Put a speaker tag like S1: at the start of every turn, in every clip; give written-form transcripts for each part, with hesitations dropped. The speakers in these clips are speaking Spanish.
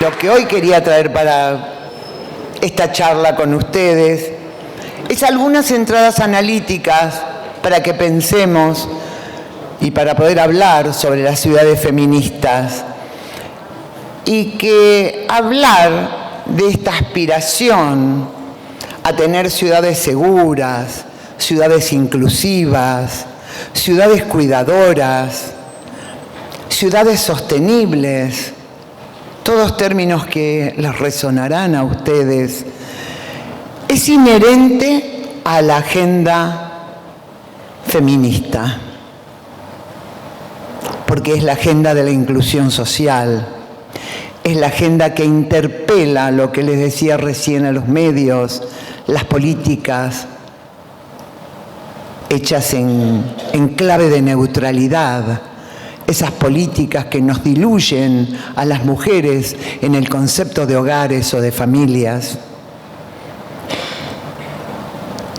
S1: lo que hoy quería traer para esta charla con ustedes es algunas entradas analíticas para que pensemos y para poder hablar sobre las ciudades feministas, y que hablar de esta aspiración a tener ciudades seguras, ciudades inclusivas, ciudades cuidadoras, ciudades sostenibles, todos términos que les resonarán a ustedes, es inherente a la agenda feminista, porque es la agenda de la inclusión social, es la agenda que interpela lo que les decía recién a los medios, las políticas hechas en clave de neutralidad, esas políticas que nos diluyen a las mujeres en el concepto de hogares o de familias.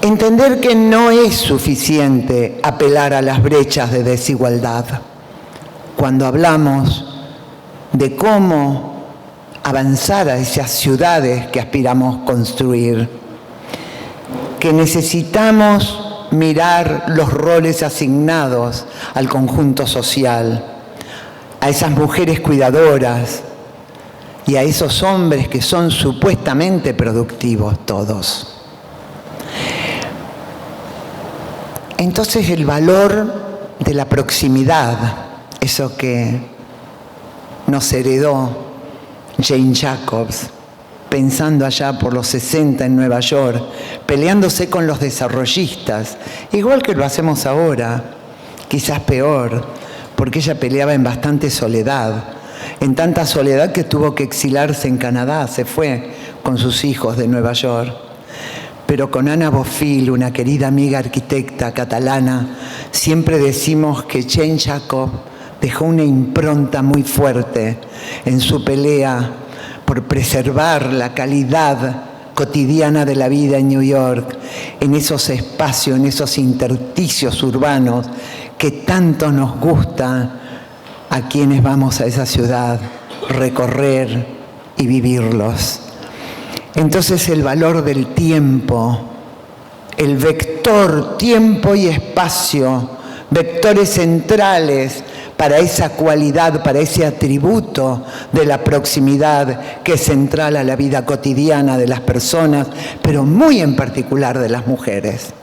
S1: Entender que no es suficiente apelar a las brechas de desigualdad cuando hablamos de cómo avanzar a esas ciudades que aspiramos construir, que necesitamos mirar los roles asignados al conjunto social, a esas mujeres cuidadoras y a esos hombres que son supuestamente productivos todos. Entonces el valor de la proximidad, eso que nos heredó Jane Jacobs, pensando allá por los 60 en Nueva York, peleándose con los desarrollistas, igual que lo hacemos ahora, quizás peor, porque ella peleaba en bastante soledad, en tanta soledad que tuvo que exilarse en Canadá, se fue con sus hijos de Nueva York. Pero con Ana Bofill, una querida amiga arquitecta catalana, siempre decimos que Jane Jacobs dejó una impronta muy fuerte en su pelea por preservar la calidad cotidiana de la vida en New York, en esos espacios, en esos intersticios urbanos que tanto nos gusta a quienes vamos a esa ciudad recorrer y vivirlos. Entonces el valor del tiempo, el vector tiempo y espacio, vectores centrales para esa cualidad, para ese atributo de la proximidad que es central a la vida cotidiana de las personas, pero muy en particular de las mujeres.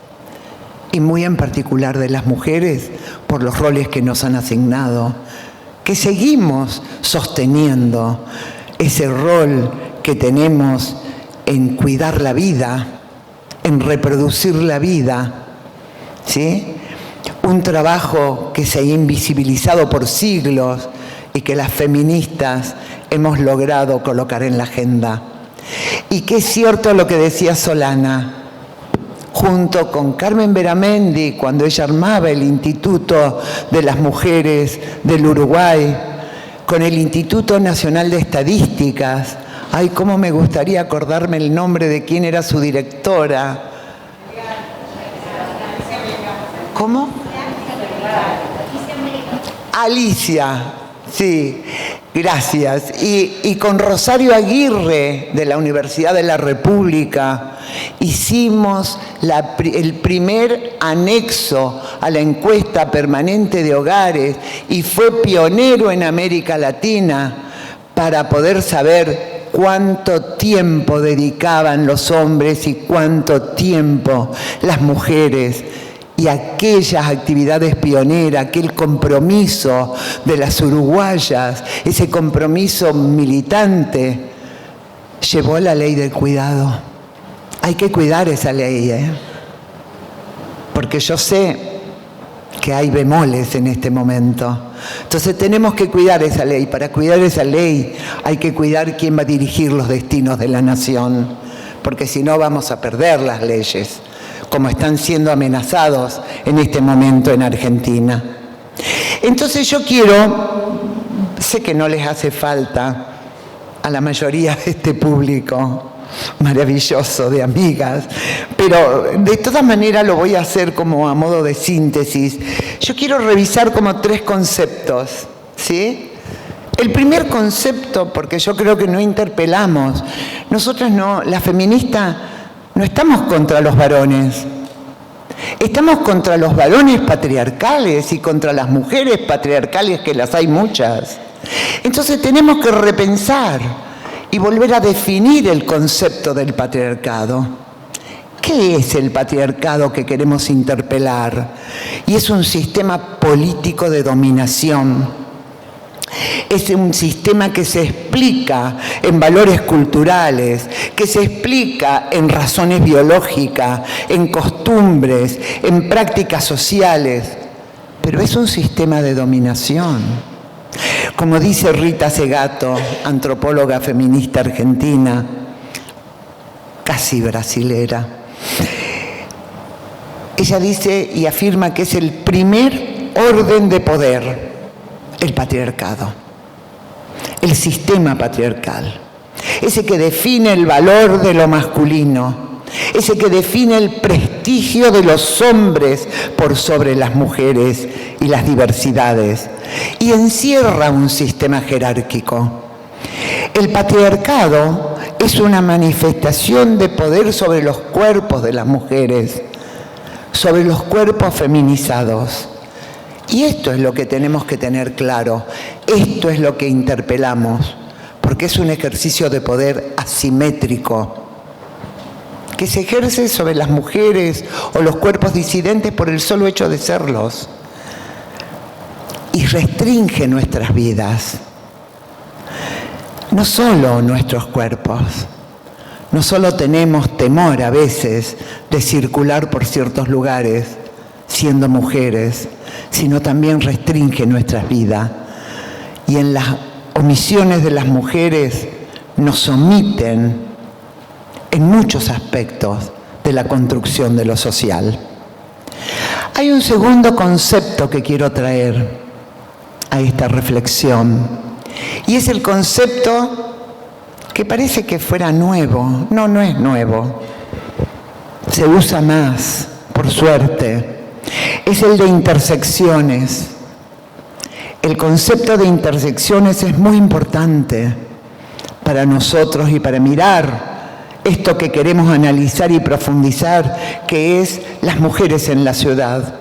S1: Y muy en particular de las mujeres por los roles que nos han asignado, que seguimos sosteniendo ese rol que tenemos en cuidar la vida, en reproducir la vida, ¿sí? Un trabajo que se ha invisibilizado por siglos y que las feministas hemos logrado colocar en la agenda. Y que es cierto lo que decía Solana, junto con Carmen Beramendi, cuando ella armaba el Instituto de las Mujeres del Uruguay, con el Instituto Nacional de Estadísticas. Ay, cómo me gustaría acordarme el nombre de quién era su directora. ¿Cómo? Alicia, sí, gracias. Y con Rosario Aguirre de la Universidad de la República hicimos el primer anexo a la encuesta permanente de hogares y fue pionero en América Latina para poder saber cuánto tiempo dedicaban los hombres y cuánto tiempo las mujeres. Y aquellas actividades pioneras, aquel compromiso de las uruguayas, ese compromiso militante, llevó a la ley del cuidado. Hay que cuidar esa ley, porque yo sé que hay bemoles en este momento. Entonces tenemos que cuidar esa ley. Para cuidar esa ley hay que cuidar quién va a dirigir los destinos de la nación, porque si no vamos a perder las leyes, como están siendo amenazados en este momento en Argentina. Entonces yo sé que no les hace falta a la mayoría de este público maravilloso de amigas, pero de todas maneras lo voy a hacer como a modo de síntesis. Yo quiero revisar como 3 conceptos, ¿sí?, El primer concepto, porque yo creo que no interpelamos, nosotras no, las feministas, no estamos contra los varones. Estamos contra los varones patriarcales y contra las mujeres patriarcales, que las hay muchas. Entonces tenemos que repensar y volver a definir el concepto del patriarcado. ¿Qué es el patriarcado que queremos interpelar? Y es un sistema político de dominación. Es un sistema que se explica en valores culturales, que se explica en razones biológicas, en costumbres, en prácticas sociales, pero es un sistema de dominación. Como dice Rita Segato, antropóloga feminista argentina, casi brasilera, ella dice y afirma que es el primer orden de poder, el patriarcado, el sistema patriarcal, ese que define el valor de lo masculino, ese que define el prestigio de los hombres por sobre las mujeres y las diversidades, y encierra un sistema jerárquico. El patriarcado es una manifestación de poder sobre los cuerpos de las mujeres, sobre los cuerpos feminizados. Y esto es lo que tenemos que tener claro, esto es lo que interpelamos, porque es un ejercicio de poder asimétrico, que se ejerce sobre las mujeres o los cuerpos disidentes por el solo hecho de serlos, y restringe nuestras vidas, no solo nuestros cuerpos. No solo tenemos temor a veces de circular por ciertos lugares siendo mujeres, sino también restringe nuestras vidas. Y en las omisiones de las mujeres nos omiten en muchos aspectos de la construcción de lo social. Hay un segundo concepto que quiero traer a esta reflexión, y es el concepto que parece que fuera nuevo. No, no es nuevo. Se usa más, por suerte. Es el de intersecciones. El concepto de intersecciones es muy importante para nosotros y para mirar esto que queremos analizar y profundizar, que es las mujeres en la ciudad.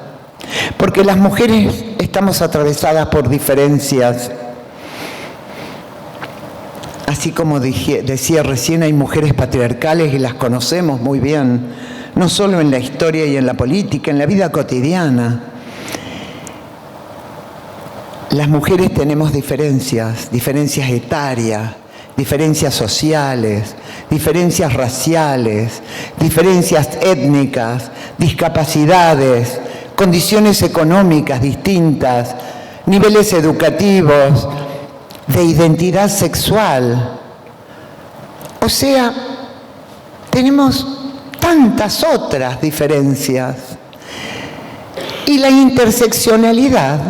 S1: Porque las mujeres estamos atravesadas por diferencias. Así como decía recién, hay mujeres patriarcales y las conocemos muy bien, no solo en la historia y en la política, en la vida cotidiana. Las mujeres tenemos diferencias etarias, diferencias sociales, diferencias raciales, diferencias étnicas, discapacidades, condiciones económicas distintas, niveles educativos, de identidad sexual. O sea, tenemos tantas otras diferencias. Y la interseccionalidad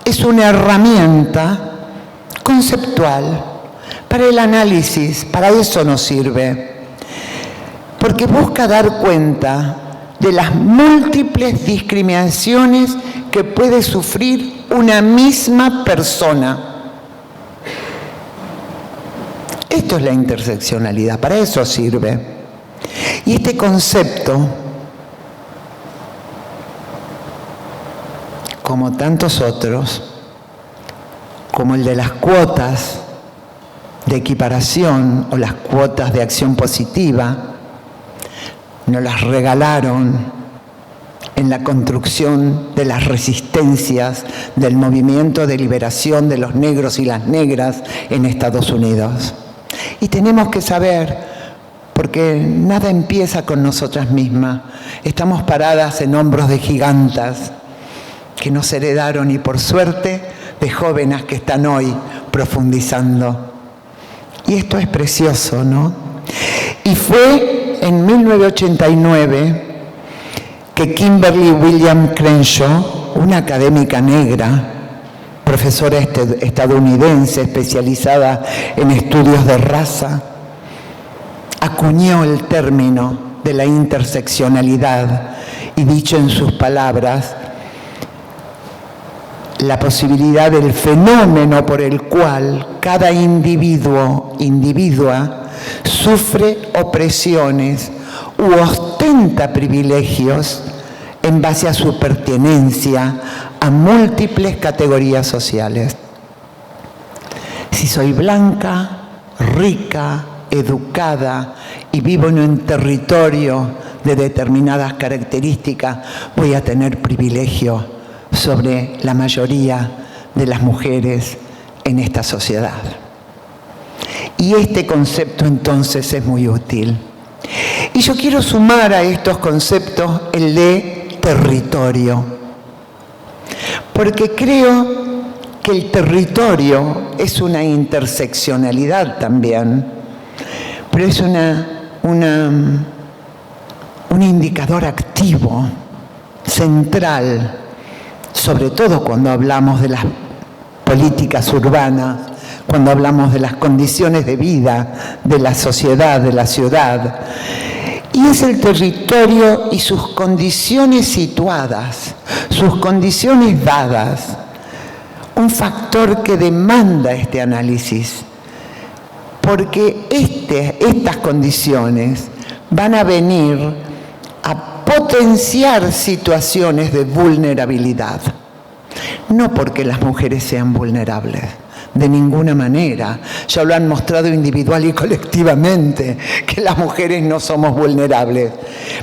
S1: es una herramienta conceptual para el análisis, para eso nos sirve. Porque busca dar cuenta de las múltiples discriminaciones que puede sufrir una misma persona. Esto es la interseccionalidad, para eso sirve. Y este concepto, como tantos otros, como el de las cuotas de equiparación o las cuotas de acción positiva, nos las regalaron en la construcción de las resistencias del movimiento de liberación de los negros y las negras en Estados Unidos. Y tenemos que saber, porque nada empieza con nosotras mismas. Estamos paradas en hombros de gigantas que nos heredaron y por suerte de jóvenes que están hoy profundizando. Y esto es precioso, ¿no? Y fue en 1989 que Kimberly Williams Crenshaw, una académica negra, profesora estadounidense especializada en estudios de raza, acuñó el término de la interseccionalidad y, dicho en sus palabras, la posibilidad del fenómeno por el cual cada individua sufre opresiones u ostenta privilegios en base a su pertenencia a múltiples categorías sociales. Si soy blanca, rica, educada y vivo en un territorio de determinadas características, voy a tener privilegio sobre la mayoría de las mujeres en esta sociedad. Y este concepto entonces es muy útil. Y yo quiero sumar a estos conceptos el de territorio, porque creo que el territorio es una interseccionalidad también, pero es un indicador activo, central, sobre todo cuando hablamos de las políticas urbanas, cuando hablamos de las condiciones de vida de la sociedad, de la ciudad. Y es el territorio y sus condiciones situadas, sus condiciones dadas, un factor que demanda este análisis, porque estas condiciones van a venir a potenciar situaciones de vulnerabilidad. No porque las mujeres sean vulnerables, de ninguna manera. Ya lo han mostrado individual y colectivamente, que las mujeres no somos vulnerables.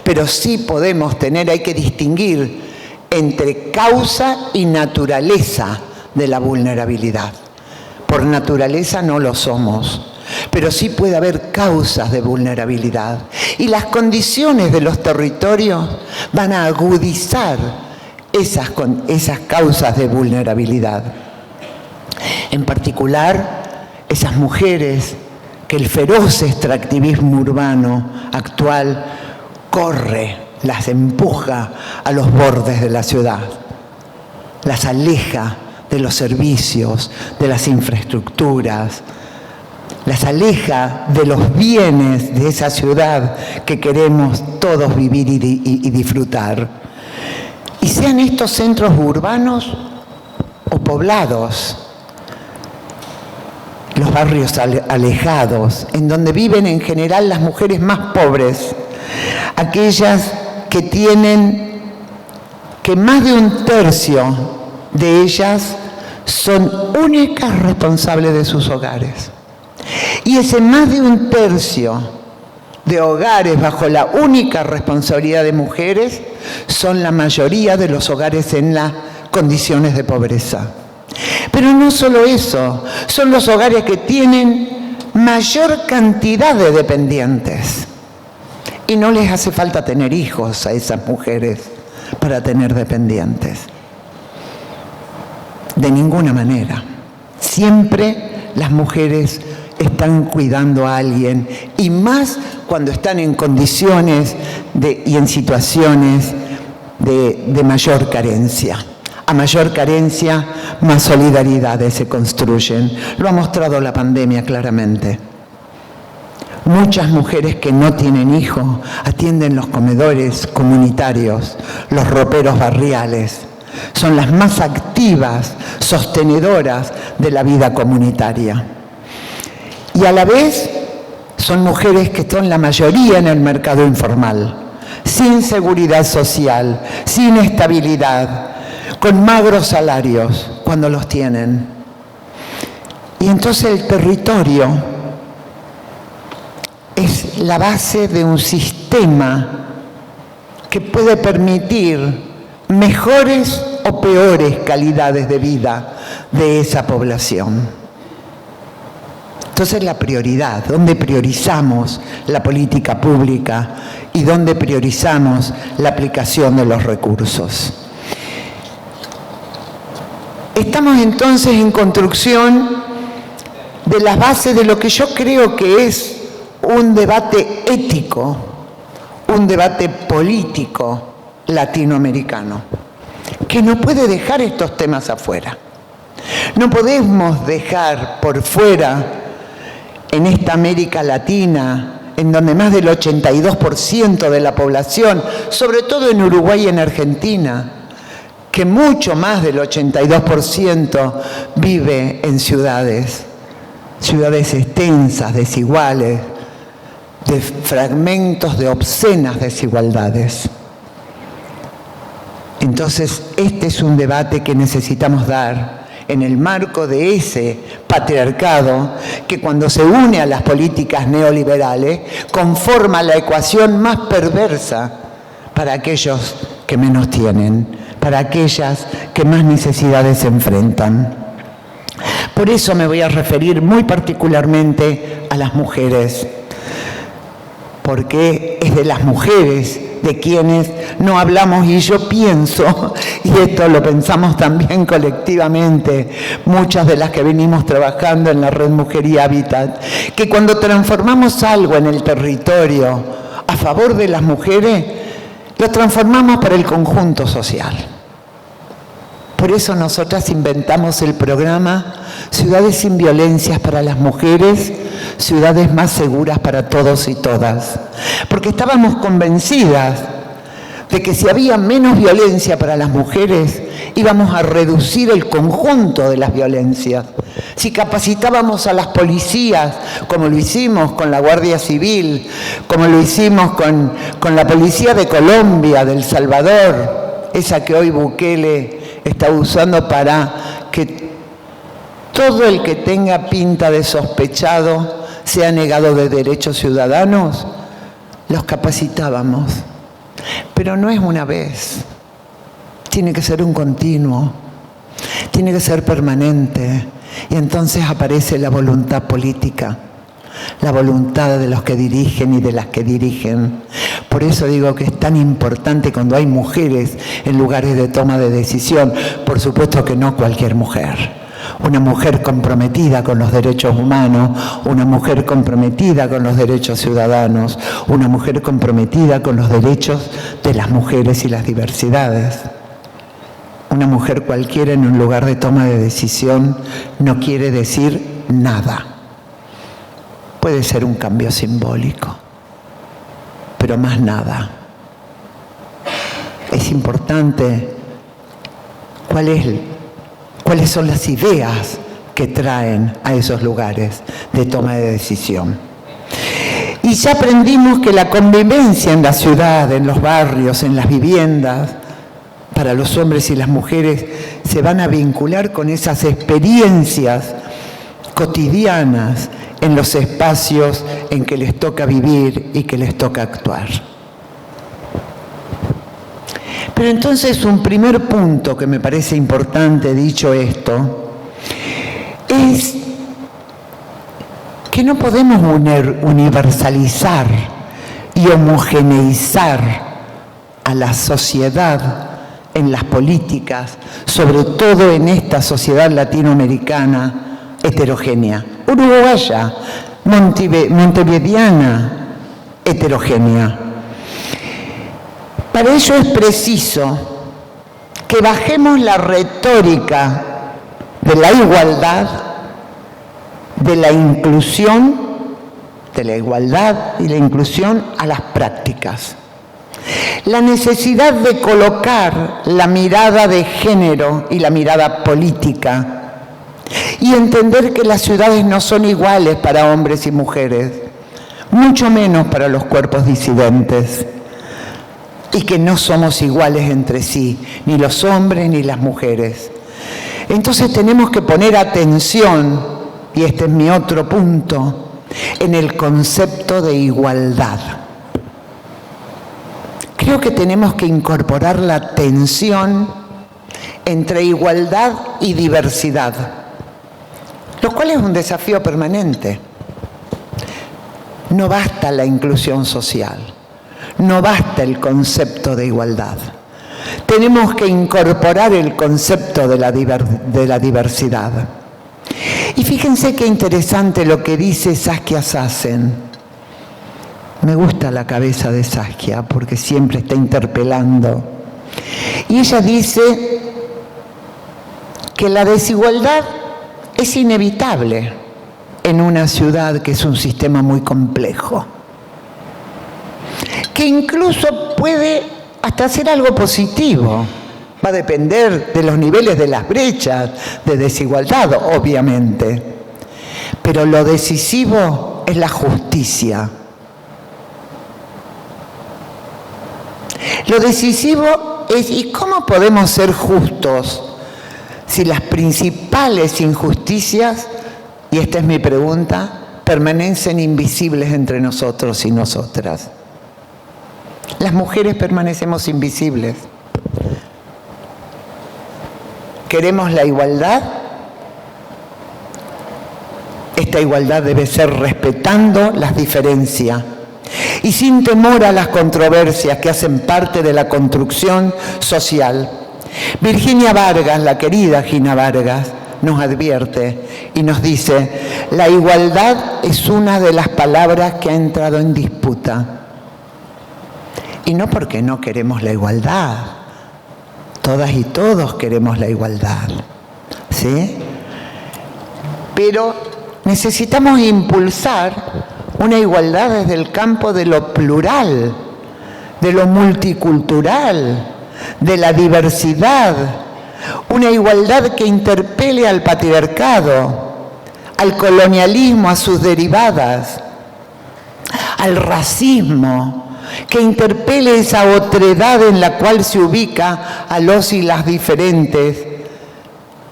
S1: Pero sí podemos hay que distinguir entre causa y naturaleza de la vulnerabilidad. Por naturaleza no lo somos, pero sí puede haber causas de vulnerabilidad. Y las condiciones de los territorios van a agudizar esas causas de vulnerabilidad. En particular, esas mujeres que el feroz extractivismo urbano actual las empuja a los bordes de la ciudad, las aleja de los servicios, de las infraestructuras, las aleja de los bienes de esa ciudad que queremos todos vivir y disfrutar. Y sean estos centros urbanos o poblados, los barrios alejados, en donde viven en general las mujeres más pobres, aquellas que más de un tercio de ellas son únicas responsables de sus hogares. Y ese más de un tercio de hogares bajo la única responsabilidad de mujeres son la mayoría de los hogares en las condiciones de pobreza. Pero no solo eso, son los hogares que tienen mayor cantidad de dependientes. Y no les hace falta tener hijos a esas mujeres para tener dependientes. De ninguna manera. Siempre las mujeres están cuidando a alguien, y más cuando están en condiciones y en situaciones de mayor carencia. A mayor carencia, más solidaridades se construyen. Lo ha mostrado la pandemia claramente. Muchas mujeres que no tienen hijos atienden los comedores comunitarios, los roperos barriales. Son las más activas, sostenedoras de la vida comunitaria. Y a la vez son mujeres que son la mayoría en el mercado informal, sin seguridad social, sin estabilidad, con magros salarios cuando los tienen. Y entonces el territorio es la base de un sistema que puede permitir mejores o peores calidades de vida de esa población. Entonces la prioridad, ¿dónde priorizamos la política pública y dónde priorizamos la aplicación de los recursos? Estamos entonces en construcción de las bases de lo que yo creo que es un debate ético, un debate político latinoamericano, que no puede dejar estos temas afuera. No podemos dejar por fuera, en esta América Latina, en donde más del 82% de la población, sobre todo en Uruguay y en Argentina, que mucho más del 82% vive en ciudades extensas, desiguales, de fragmentos de obscenas desigualdades. Entonces, este es un debate que necesitamos dar en el marco de ese patriarcado que, cuando se une a las políticas neoliberales, conforma la ecuación más perversa para aquellos que menos tienen, para aquellas que más necesidades enfrentan. Por eso me voy a referir muy particularmente a las mujeres, porque es de las mujeres de quienes no hablamos, y yo pienso, y esto lo pensamos también colectivamente, muchas de las que venimos trabajando en la Red Mujer y Hábitat, que cuando transformamos algo en el territorio a favor de las mujeres, lo transformamos para el conjunto social. Por eso nosotras inventamos el programa Ciudades sin Violencias para las Mujeres, ciudades más seguras para todos y todas. Porque estábamos convencidas de que si había menos violencia para las mujeres, íbamos a reducir el conjunto de las violencias. Si capacitábamos a las policías, como lo hicimos con la Guardia Civil, como lo hicimos con la Policía de Colombia, de El Salvador, esa que hoy Bukele está usando para que todo el que tenga pinta de sospechado sea negado de derechos ciudadanos, los capacitábamos. Pero no es una vez, tiene que ser un continuo, tiene que ser permanente, y entonces aparece la voluntad política, la voluntad de los que dirigen y de las que dirigen. Por eso digo que es tan importante cuando hay mujeres en lugares de toma de decisión. Por supuesto que no cualquier mujer. Una mujer comprometida con los derechos humanos, una mujer comprometida con los derechos ciudadanos, una mujer comprometida con los derechos de las mujeres y las diversidades. Una mujer cualquiera en un lugar de toma de decisión no quiere decir nada. Puede ser un cambio simbólico, pero más nada. Es importante cuáles son las ideas que traen a esos lugares de toma de decisión. Y ya aprendimos que la convivencia en la ciudad, en los barrios, en las viviendas, para los hombres y las mujeres, se van a vincular con esas experiencias cotidianas en los espacios en que les toca vivir y que les toca actuar. Pero entonces un primer punto que me parece importante, dicho esto, es que no podemos universalizar y homogeneizar a la sociedad en las políticas, sobre todo en esta sociedad latinoamericana heterogénea, uruguaya, montevideana, heterogénea. Para ello es preciso que bajemos la retórica de la igualdad, de la inclusión, de la igualdad y la inclusión a las prácticas. La necesidad de colocar la mirada de género y la mirada política y entender que las ciudades no son iguales para hombres y mujeres, mucho menos para los cuerpos disidentes, y que no somos iguales entre sí, ni los hombres ni las mujeres. Entonces tenemos que poner atención, y este es mi otro punto, en el concepto de igualdad. Creo que tenemos que incorporar la tensión entre igualdad y diversidad, lo cual es un desafío permanente. No basta la inclusión social, no basta el concepto de igualdad. Tenemos que incorporar el concepto de la diversidad. Y fíjense qué interesante lo que dice Saskia Sassen. Me gusta la cabeza de Saskia porque siempre está interpelando. Y ella dice que la desigualdad es inevitable en una ciudad que es un sistema muy complejo, que incluso puede hasta ser algo positivo Va a depender de los niveles de las brechas de desigualdad, obviamente. Pero lo decisivo es la justicia. Lo decisivo es, ¿y cómo podemos ser justos si las principales injusticias, y esta es mi pregunta, permanecen invisibles entre nosotros y nosotras? Las mujeres permanecemos invisibles. ¿Queremos la igualdad? Esta igualdad debe ser respetando las diferencias y sin temor a las controversias que hacen parte de la construcción social. Virginia Vargas, la querida Gina Vargas, nos advierte y nos dice: la igualdad es una de las palabras que ha entrado en disputa. Y no porque no queremos la igualdad. Todas y todos queremos la igualdad, ¿sí? Pero necesitamos impulsar una igualdad desde el campo de lo plural, de lo multicultural, de la diversidad. Una igualdad que interpele al patriarcado, al colonialismo, a sus derivadas, al racismo, que interpele esa otredad en la cual se ubica a los y las diferentes,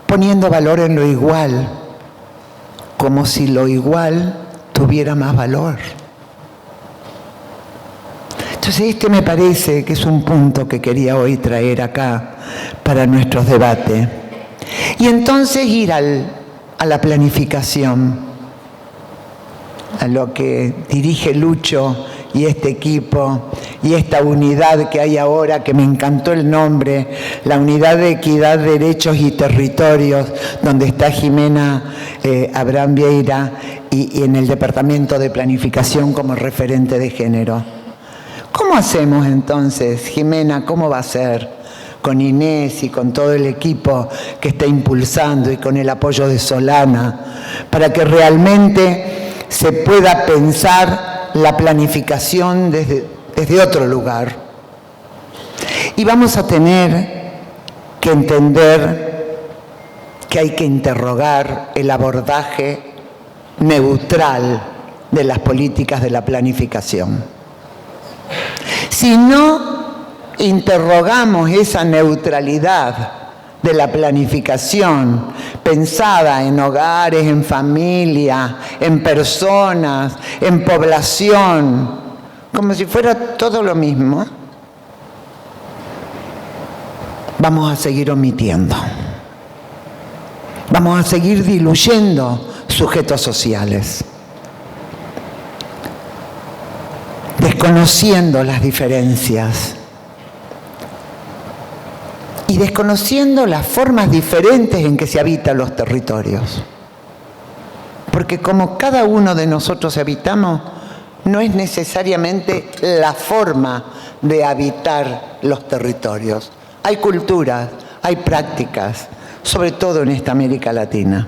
S1: poniendo valor en lo igual, como si lo igual tuviera más valor. Entonces este me parece que es un punto que quería hoy traer acá para nuestros debates. Y entonces ir a la planificación, a lo que dirige Lucho y este equipo y esta unidad que hay ahora, que me encantó el nombre, la Unidad de Equidad, Derechos y Territorios, donde está Jimena Abraham Vieira y en el Departamento de Planificación como referente de género. ¿Cómo hacemos entonces, Jimena? ¿Cómo va a ser con Inés y con todo el equipo que está impulsando y con el apoyo de Solana para que realmente se pueda pensar la planificación desde otro lugar? Y vamos a tener que entender que hay que interrogar el abordaje neutral de las políticas de la planificación. Si no interrogamos esa neutralidad de la planificación pensada en hogares, en familia, en personas, en población, como si fuera todo lo mismo, vamos a seguir omitiendo. Vamos a seguir diluyendo sujetos sociales, desconociendo las diferencias y desconociendo las formas diferentes en que se habitan los territorios. Porque como cada uno de nosotros habitamos, no es necesariamente la forma de habitar los territorios. Hay culturas, hay prácticas, sobre todo en esta América Latina.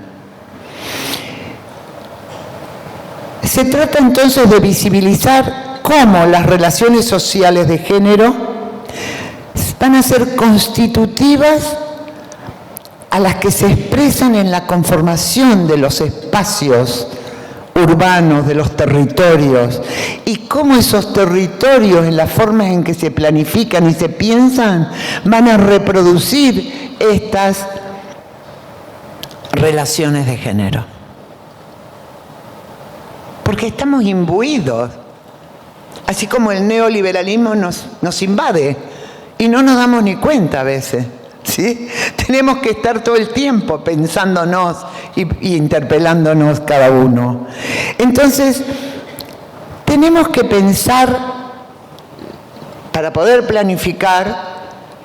S1: Se trata entonces de visibilizar cómo las relaciones sociales de género van a ser constitutivas a las que se expresan en la conformación de los espacios urbanos, de los territorios, y cómo esos territorios, en las formas en que se planifican y se piensan, van a reproducir estas relaciones de género. Porque estamos imbuidos, así como el neoliberalismo nos invade y no nos damos ni cuenta a veces, ¿sí? Tenemos que estar todo el tiempo pensándonos y interpelándonos cada uno. Entonces, tenemos que pensar, para poder planificar,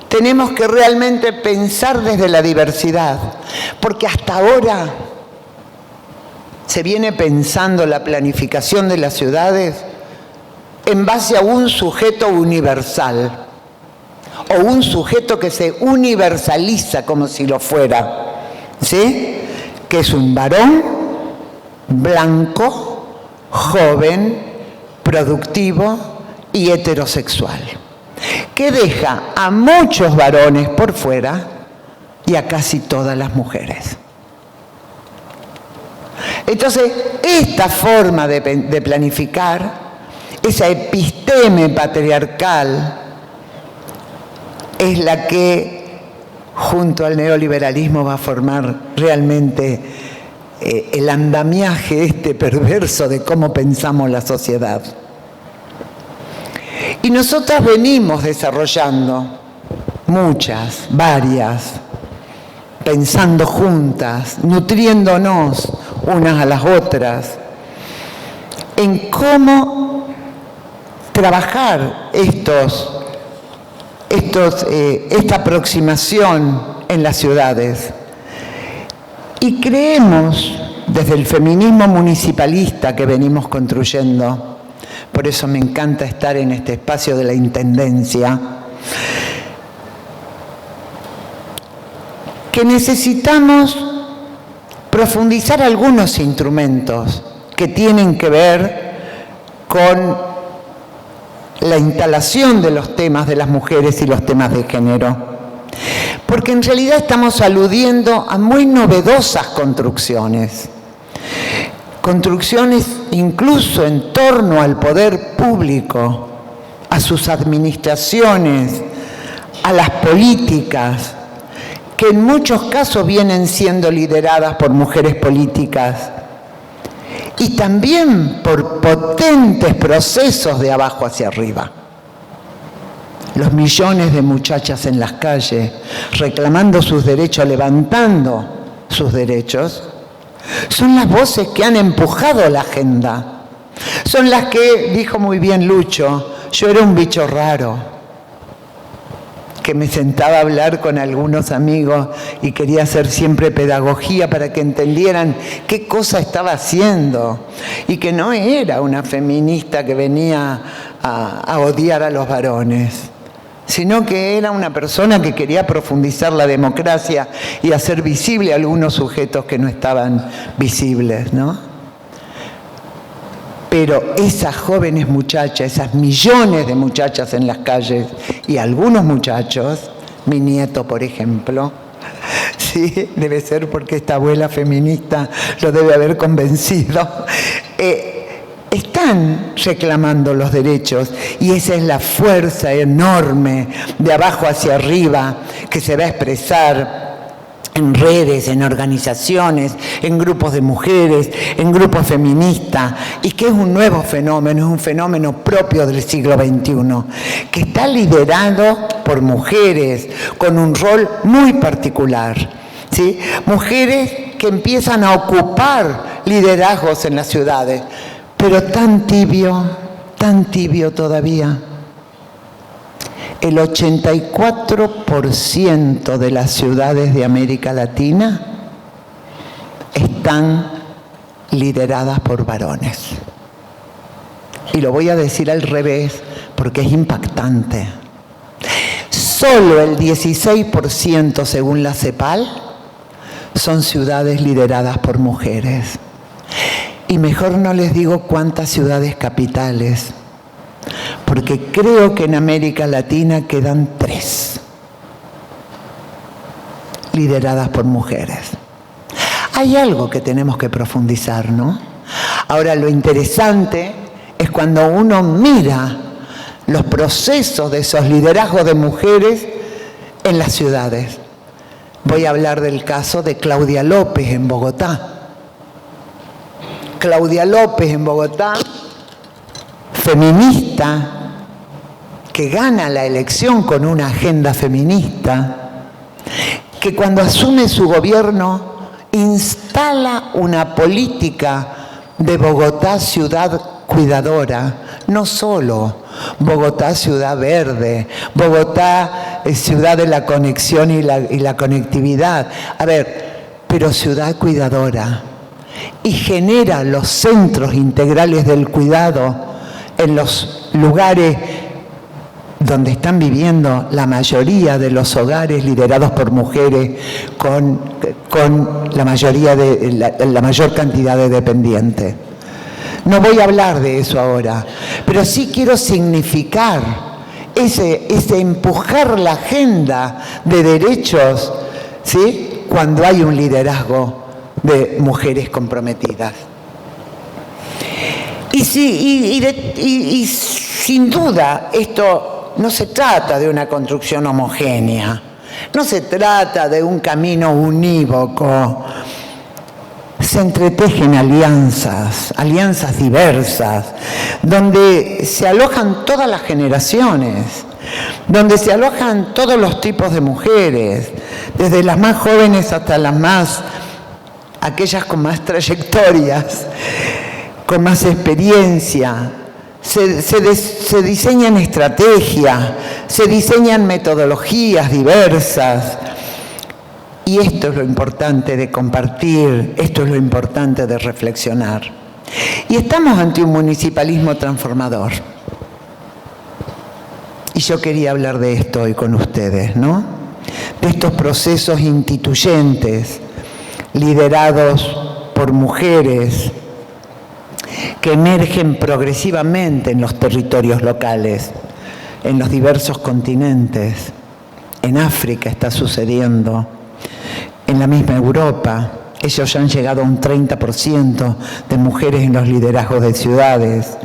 S1: tenemos que realmente pensar desde la diversidad, porque hasta ahora se viene pensando la planificación de las ciudades en base a un sujeto universal, o un sujeto que se universaliza como si lo fuera, ¿sí? Que es un varón blanco, joven, productivo y heterosexual. que deja a muchos varones por fuera y a casi todas las mujeres. Entonces, esta forma de planificar, esa episteme patriarcal, es la que, junto al neoliberalismo, va a formar realmente el andamiaje perverso de cómo pensamos la sociedad. Y nosotras venimos desarrollando varias, pensando juntas, nutriéndonos unas a las otras, en cómo trabajar esta aproximación en las ciudades. Y creemos, desde el feminismo municipalista que venimos construyendo, por eso me encanta estar en este espacio de la Intendencia, que necesitamos profundizar algunos instrumentos que tienen que ver con la instalación de los temas de las mujeres y los temas de género. Porque en realidad estamos aludiendo a muy novedosas construcciones. Construcciones incluso en torno al poder público, a sus administraciones, a las políticas, que en muchos casos vienen siendo lideradas por mujeres políticas y también por potentes procesos de abajo hacia arriba. Los millones de muchachas en las calles reclamando sus derechos, levantando sus derechos, son las voces que han empujado la agenda. Son las que, dijo muy bien Lucho, yo era un bicho raro, que me sentaba a hablar con algunos amigos y quería hacer siempre pedagogía para que entendieran qué cosa estaba haciendo y que no era una feminista que venía a odiar a los varones, sino que era una persona que quería profundizar la democracia y hacer visible a algunos sujetos que no estaban visibles, ¿no? Pero esas jóvenes muchachas, esas millones de muchachas en las calles y algunos muchachos, mi nieto por ejemplo, sí, debe ser porque esta abuela feminista lo debe haber convencido, están reclamando los derechos y esa es la fuerza enorme de abajo hacia arriba que se va a expresar en redes, en organizaciones, en grupos de mujeres, en grupos feministas, y que es un nuevo fenómeno, es un fenómeno propio del siglo XXI, que está liderado por mujeres con un rol muy particular, ¿sí? Mujeres que empiezan a ocupar liderazgos en las ciudades, pero tan tibio todavía. El 84% de las ciudades de América Latina están lideradas por varones. Y lo voy a decir al revés porque es impactante. Solo el 16%, según la CEPAL, son ciudades lideradas por mujeres. Y mejor no les digo cuántas ciudades capitales, porque creo que en América Latina quedan 3 lideradas por mujeres. Hay algo que tenemos que profundizar, ¿no? Ahora, lo interesante es cuando uno mira los procesos de esos liderazgos de mujeres en las ciudades. Voy a hablar del caso de Claudia López en Bogotá. Claudia López en Bogotá, feminista, que gana la elección con una agenda feminista, que cuando asume su gobierno instala una política de Bogotá ciudad cuidadora, no solo Bogotá ciudad verde, Bogotá ciudad de la conexión y la conectividad, pero ciudad cuidadora, y genera los centros integrales del cuidado en los lugares donde están viviendo la mayoría de los hogares liderados por mujeres con la mayor cantidad de dependientes. No voy a hablar de eso ahora, pero sí quiero significar ese empujar la agenda de derechos, ¿sí?, cuando hay un liderazgo de mujeres comprometidas. Y sin duda esto no se trata de una construcción homogénea, no se trata de un camino unívoco. Se entretejen alianzas diversas, donde se alojan todas las generaciones, donde se alojan todos los tipos de mujeres, desde las más jóvenes hasta aquellas con más trayectorias, con más experiencia. Se diseñan estrategias, se diseñan metodologías diversas. Y esto es lo importante de compartir, esto es lo importante de reflexionar. Y estamos ante un municipalismo transformador. Y yo quería hablar de esto hoy con ustedes, ¿no? De estos procesos instituyentes, liderados por mujeres, que emergen progresivamente en los territorios locales, en los diversos continentes. En África está sucediendo, en la misma Europa. Ellos ya han llegado a un 30% de mujeres en los liderazgos de ciudades.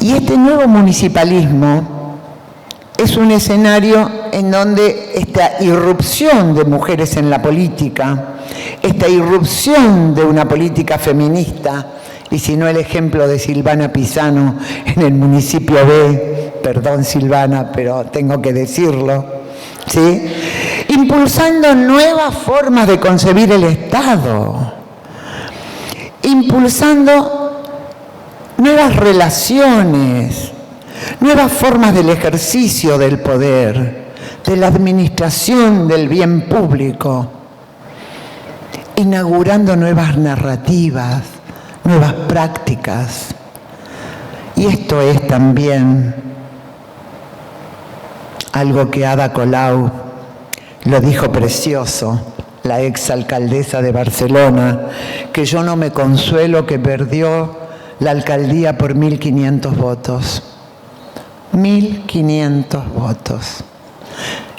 S1: Y este nuevo municipalismo es un escenario en donde esta irrupción de mujeres en la política, esta irrupción de una política feminista, y si no el ejemplo de Silvana Pisano en el municipio B, perdón Silvana, pero tengo que decirlo, ¿sí?, impulsando nuevas formas de concebir el Estado, impulsando nuevas relaciones, nuevas formas del ejercicio del poder, de la administración del bien público, inaugurando nuevas narrativas, nuevas prácticas. Y esto es también algo que Ada Colau lo dijo precioso, la exalcaldesa de Barcelona, que yo no me consuelo que perdió la alcaldía por 1.500 votos. 1.500 votos.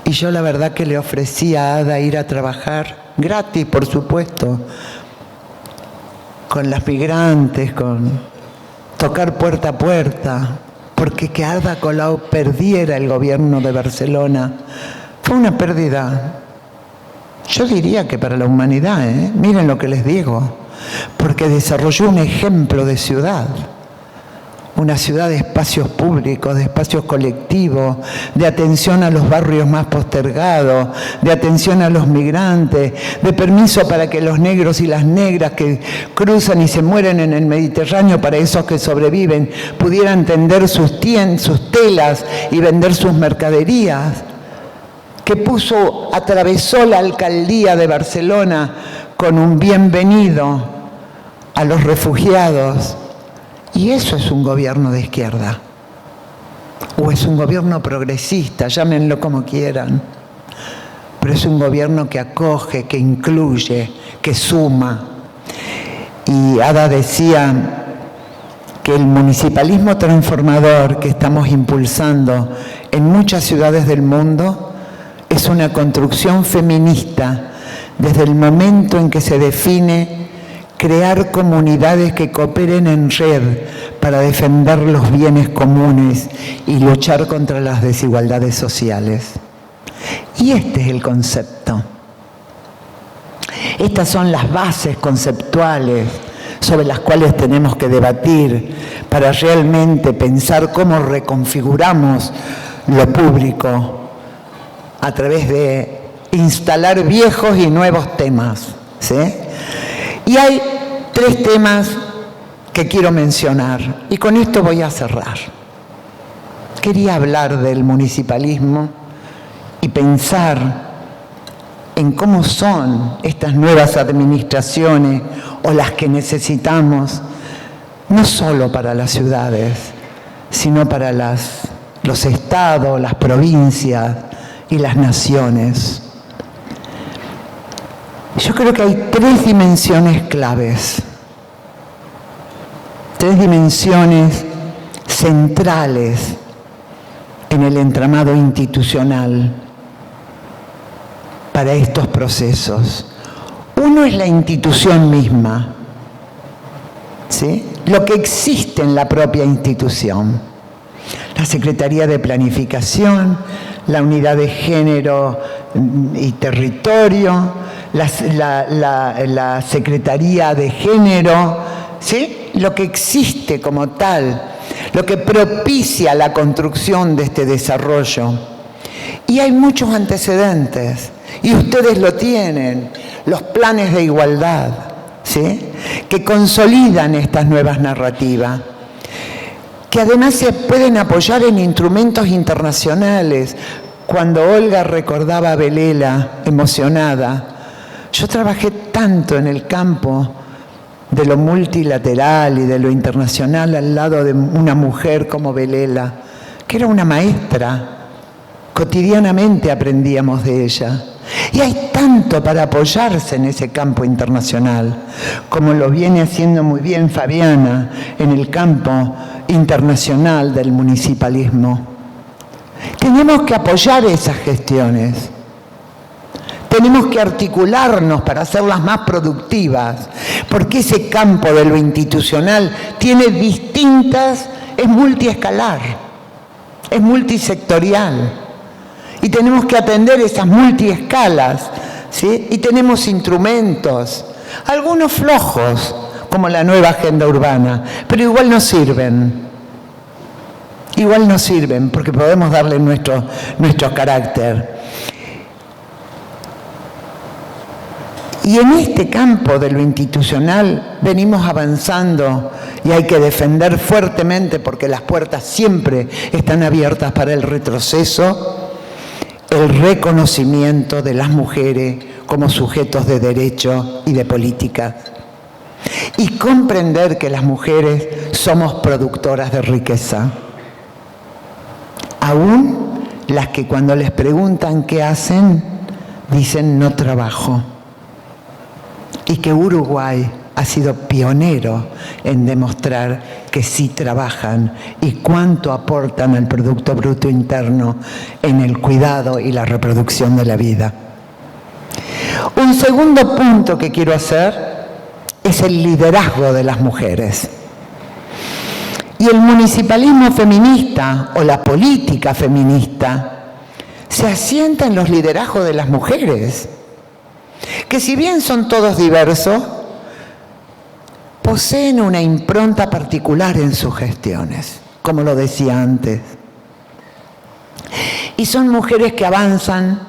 S1: Y yo la verdad que le ofrecí a Ada ir a trabajar, gratis por supuesto, con las migrantes, con tocar puerta a puerta, porque que Ada Colau perdiera el gobierno de Barcelona fue una pérdida, yo diría que para la humanidad, miren lo que les digo, porque desarrolló un ejemplo de ciudad, una ciudad de espacios públicos, de espacios colectivos, de atención a los barrios más postergados, de atención a los migrantes, de permiso para que los negros y las negras que cruzan y se mueren en el Mediterráneo, para esos que sobreviven, pudieran tender sus telas y vender sus mercaderías, que atravesó la alcaldía de Barcelona con un bienvenido a los refugiados. Y eso es un gobierno de izquierda, o es un gobierno progresista, llámenlo como quieran, pero es un gobierno que acoge, que incluye, que suma. Y Ada decía que el municipalismo transformador que estamos impulsando en muchas ciudades del mundo es una construcción feminista desde el momento en que se define crear comunidades que cooperen en red para defender los bienes comunes y luchar contra las desigualdades sociales. Y este es el concepto. Estas son las bases conceptuales sobre las cuales tenemos que debatir para realmente pensar cómo reconfiguramos lo público a través de instalar viejos y nuevos temas, ¿sí? Y hay 3 temas que quiero mencionar, y con esto voy a cerrar. Quería hablar del municipalismo y pensar en cómo son estas nuevas administraciones o las que necesitamos, no solo para las ciudades, sino para los estados, las provincias y las naciones. Yo creo que hay 3 dimensiones claves, 3 dimensiones centrales en el entramado institucional para estos procesos. Uno es la institución misma, ¿sí? Lo que existe en la propia institución. La Secretaría de Planificación, la Unidad de Género y Territorio, la Secretaría de Género, ¿sí? Lo que existe como tal, lo que propicia la construcción de este desarrollo. Y hay muchos antecedentes, y ustedes lo tienen, los planes de igualdad, ¿sí? Que consolidan estas nuevas narrativas, que además se pueden apoyar en instrumentos internacionales. Cuando Olga recordaba a Belela, emocionada, yo trabajé tanto en el campo de lo multilateral y de lo internacional al lado de una mujer como Belela, que era una maestra. Cotidianamente aprendíamos de ella. Y hay tanto para apoyarse en ese campo internacional, como lo viene haciendo muy bien Fabiana en el campo internacional del municipalismo. Tenemos que apoyar esas gestiones. Tenemos que articularnos para hacerlas más productivas, porque ese campo de lo institucional tiene distintas, es multiescalar, es multisectorial. Y tenemos que atender esas multiescalas, ¿sí? Y tenemos instrumentos, algunos flojos, como la nueva agenda urbana, pero igual nos sirven. Igual nos sirven, porque podemos darle nuestro carácter. Y en este campo de lo institucional venimos avanzando y hay que defender fuertemente, porque las puertas siempre están abiertas para el retroceso, el reconocimiento de las mujeres como sujetos de derecho y de política. Y comprender que las mujeres somos productoras de riqueza. Aún las que cuando les preguntan qué hacen, dicen no trabajo. Y que Uruguay ha sido pionero en demostrar que sí trabajan y cuánto aportan al Producto Bruto Interno en el cuidado y la reproducción de la vida. Un segundo punto que quiero hacer es el liderazgo de las mujeres. Y el municipalismo feminista o la política feminista se asienta en los liderazgos de las mujeres, que si bien son todos diversos, poseen una impronta particular en sus gestiones, como lo decía antes. Y son mujeres que avanzan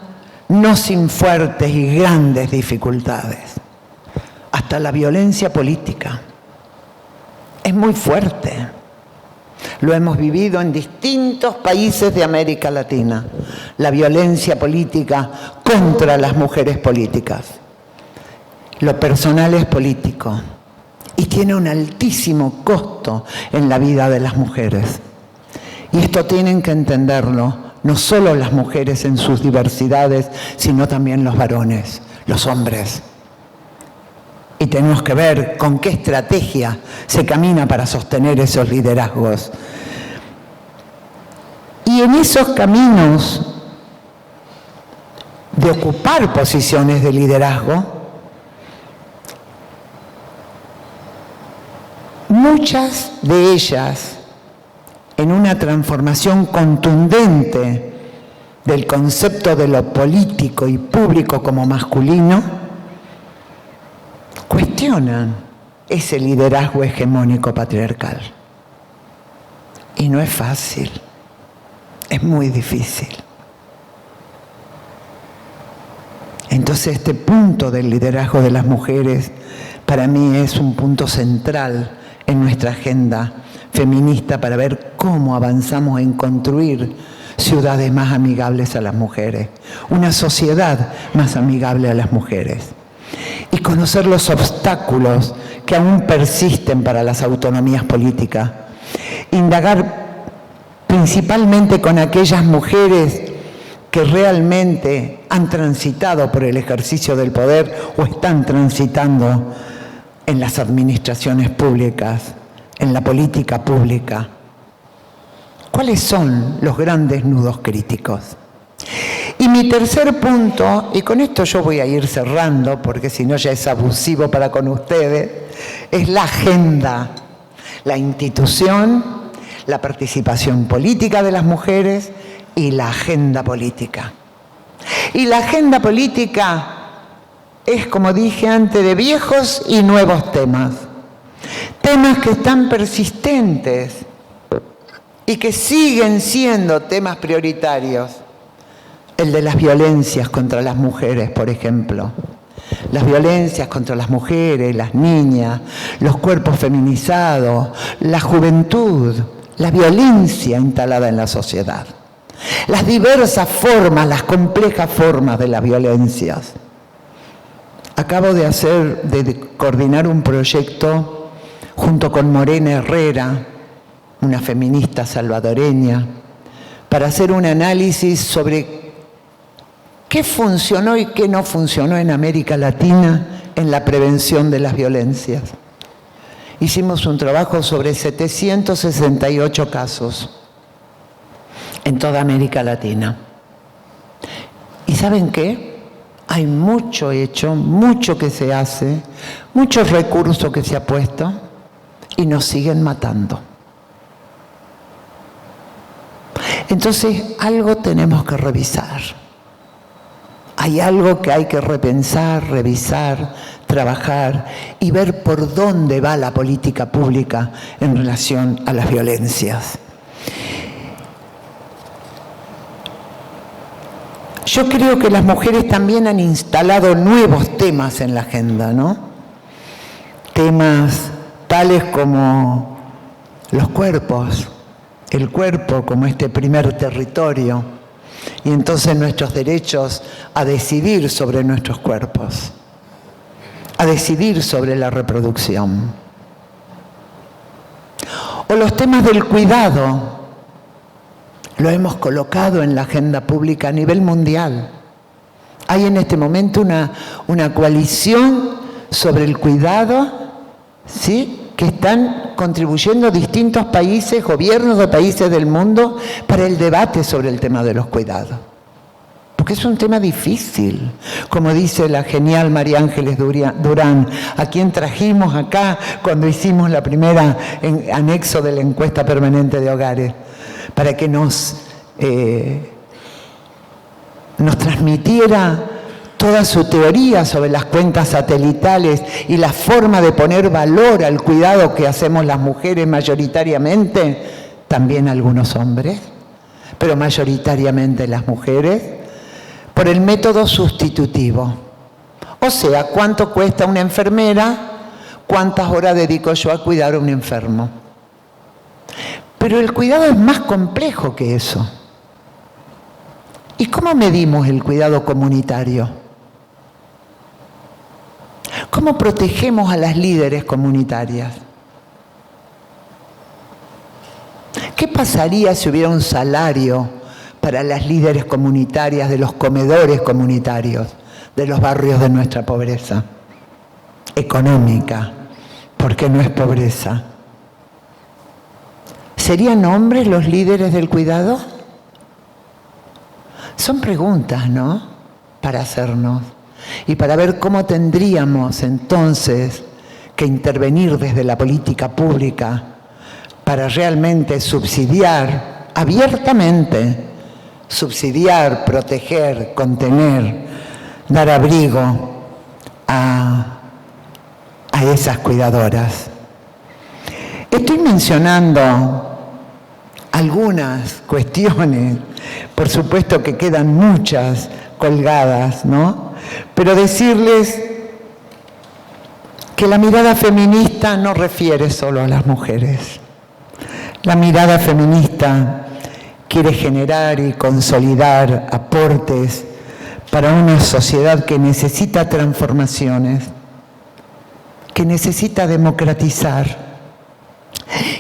S1: no sin fuertes y grandes dificultades, hasta la violencia política. Es muy fuerte. Lo hemos vivido en distintos países de América Latina, la violencia política contra las mujeres políticas. Lo personal es político y tiene un altísimo costo en la vida de las mujeres. Y esto tienen que entenderlo no solo las mujeres en sus diversidades, sino también los varones, los hombres. Y tenemos que ver con qué estrategia se camina para sostener esos liderazgos. Y en esos caminos de ocupar posiciones de liderazgo, muchas de ellas, en una transformación contundente del concepto de lo político y público como masculino, cuestionan ese liderazgo hegemónico patriarcal. Y no es fácil, es muy difícil. Entonces este punto del liderazgo de las mujeres para mí es un punto central en nuestra agenda feminista para ver cómo avanzamos en construir ciudades más amigables a las mujeres, una sociedad más amigable a las mujeres. Y conocer los obstáculos que aún persisten para las autonomías políticas. Indagar principalmente con aquellas mujeres que realmente han transitado por el ejercicio del poder o están transitando en las administraciones públicas, en la política pública. ¿Cuáles son los grandes nudos críticos? Y mi tercer punto, y con esto yo voy a ir cerrando, porque si no ya es abusivo para con ustedes, es la agenda, la institución, la participación política de las mujeres y la agenda política. Y la agenda política es, como dije antes, de viejos y nuevos temas. Temas que están persistentes y que siguen siendo temas prioritarios. El de las violencias contra las mujeres, por ejemplo. Las violencias contra las mujeres, las niñas, los cuerpos feminizados, la juventud, la violencia instalada en la sociedad. Las diversas formas, las complejas formas de las violencias. Acabo de coordinar un proyecto junto con Morena Herrera, una feminista salvadoreña, para hacer un análisis sobre qué funcionó y qué no funcionó en América Latina en la prevención de las violencias. Hicimos un trabajo sobre 768 casos en toda América Latina. ¿Y saben qué? Hay mucho hecho, mucho que se hace, muchos recursos que se ha puesto y nos siguen matando. Entonces, algo tenemos que revisar. Hay algo que hay que repensar, revisar, trabajar y ver por dónde va la política pública en relación a las violencias. Yo creo que las mujeres también han instalado nuevos temas en la agenda, ¿no? Temas tales como los cuerpos, el cuerpo como este primer territorio, y entonces nuestros derechos a decidir sobre nuestros cuerpos, a decidir sobre la reproducción. O los temas del cuidado, lo hemos colocado en la agenda pública a nivel mundial. Hay en este momento una coalición sobre el cuidado, ¿sí?, que están contribuyendo distintos países, gobiernos de países del mundo, para el debate sobre el tema de los cuidados. Porque es un tema difícil, como dice la genial María Ángeles Durán, a quien trajimos acá cuando hicimos la primera anexo de la encuesta permanente de hogares, para que nos transmitiera toda su teoría sobre las cuentas satelitales y la forma de poner valor al cuidado que hacemos las mujeres mayoritariamente, también algunos hombres, pero mayoritariamente las mujeres, por el método sustitutivo. O sea, ¿cuánto cuesta una enfermera? ¿Cuántas horas dedico yo a cuidar a un enfermo? Pero el cuidado es más complejo que eso. ¿Y cómo medimos el cuidado comunitario? ¿Cómo protegemos a las líderes comunitarias? ¿Qué pasaría si hubiera un salario para las líderes comunitarias de los comedores comunitarios, de los barrios de nuestra pobreza económica? Porque no es pobreza. ¿Serían hombres los líderes del cuidado? Son preguntas, ¿no?, para hacernos y para ver cómo tendríamos entonces que intervenir desde la política pública para realmente subsidiar abiertamente, subsidiar, proteger, contener, dar abrigo a esas cuidadoras. Estoy mencionando algunas cuestiones, por supuesto que quedan muchas colgadas, ¿no? Pero decirles que la mirada feminista no refiere solo a las mujeres. La mirada feminista quiere generar y consolidar aportes para una sociedad que necesita transformaciones, que necesita democratizar,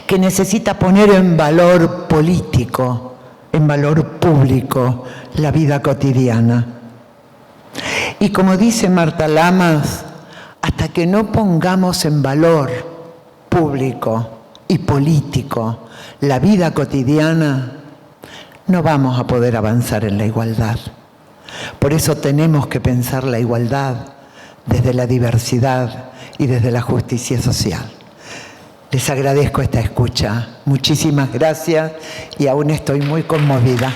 S1: que necesita poner en valor político, en valor público, la vida cotidiana. Y como dice Marta Lamas, hasta que no pongamos en valor público y político, la vida cotidiana, no vamos a poder avanzar en la igualdad. Por eso tenemos que pensar la igualdad desde la diversidad y desde la justicia social. Les agradezco esta escucha. Muchísimas gracias y aún estoy muy conmovida.